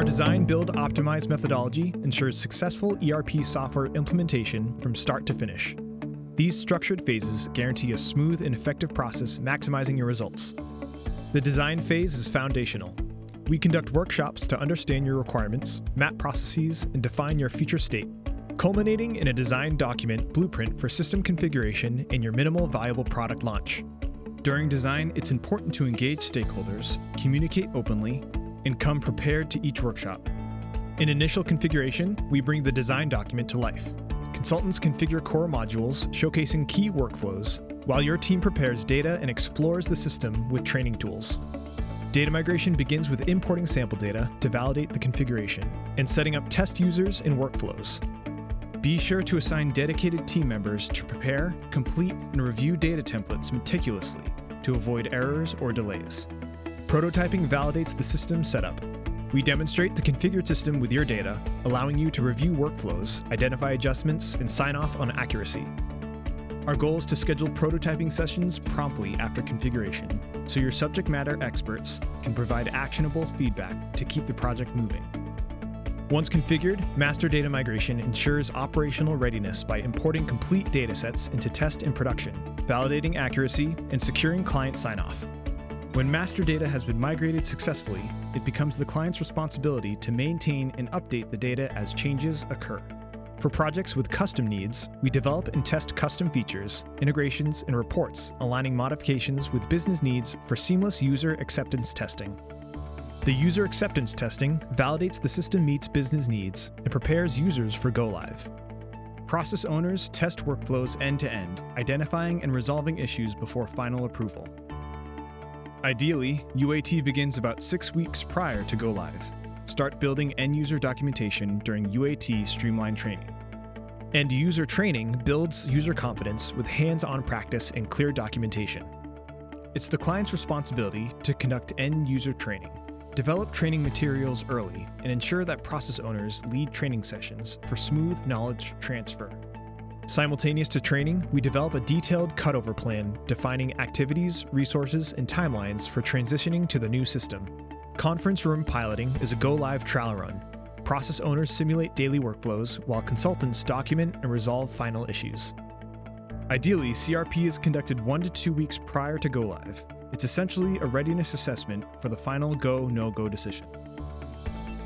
design, build, optimize methodology ensures successful ERP software implementation from start to finish. These structured phases guarantee a smooth and effective process, maximizing your results. The design phase is foundational. We conduct workshops to understand your requirements, map processes, and define your future state, culminating in a design document blueprint for system configuration and your minimal viable product launch. During design, it's important to engage stakeholders, communicate openly, and come prepared to each workshop. In initial configuration, we bring the design document to life. Consultants configure core modules, showcasing key workflows, while your team prepares data and explores the system with training tools. Data migration begins with importing sample data to validate the configuration and setting up test users and workflows. Be sure to assign dedicated team members to prepare, complete, and review data templates meticulously to avoid errors or delays. Prototyping validates the system setup. We demonstrate the configured system with your data, allowing you to review workflows, identify adjustments, and sign off on accuracy. Our goal is to schedule prototyping sessions promptly after configuration, so your subject matter experts can provide actionable feedback to keep the project moving. Once configured, master data migration ensures operational readiness by importing complete datasets into test and production, validating accuracy, and securing client sign-off. When master data has been migrated successfully, it becomes the client's responsibility to maintain and update the data as changes occur. For projects with custom needs, we develop and test custom features, integrations, and reports, aligning modifications with business needs for seamless user acceptance testing. The user acceptance testing validates the system meets business needs and prepares users for go-live. Process owners test workflows end-to-end, identifying and resolving issues before final approval. Ideally, UAT begins about 6 weeks prior to go-live. Start building end-user documentation during UAT Streamline training. End-user training builds user confidence with hands-on practice and clear documentation. It's the client's responsibility to conduct end-user training. Develop training materials early and ensure that process owners lead training sessions for smooth knowledge transfer. Simultaneous to training, we develop a detailed cutover plan defining activities, resources, and timelines for transitioning to the new system. Conference room piloting is a go-live trial run. Process owners simulate daily workflows while consultants document and resolve final issues. Ideally, CRP is conducted 1 to 2 weeks prior to go-live. It's essentially a readiness assessment for the final go, no-go decision.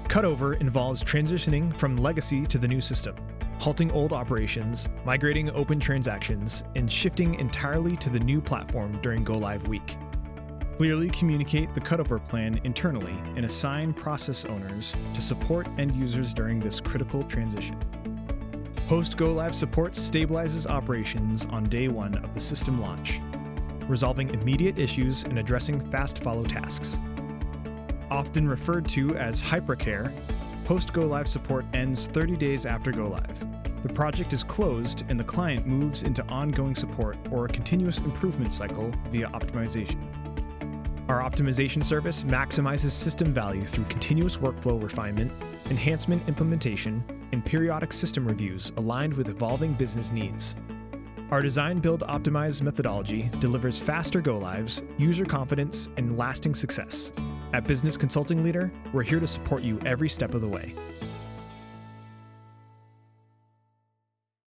Cutover involves transitioning from legacy to the new system, halting old operations, migrating open transactions, and shifting entirely to the new platform during go-live week. Clearly communicate the cutover plan internally and assign process owners to support end users during this critical transition. Post-go-live support stabilizes operations on day 1 of the system launch, resolving immediate issues and addressing fast follow tasks. Often referred to as hypercare, post-go-live support ends 30 days after go-live. The project is closed and the client moves into ongoing support or a continuous improvement cycle via optimization. Our optimization service maximizes system value through continuous workflow refinement, enhancement implementation, and periodic system reviews aligned with evolving business needs. Our design, build, optimize methodology delivers faster go-lives, user confidence, and lasting success. At Business Consulting Leader, we're here to support you every step of the way.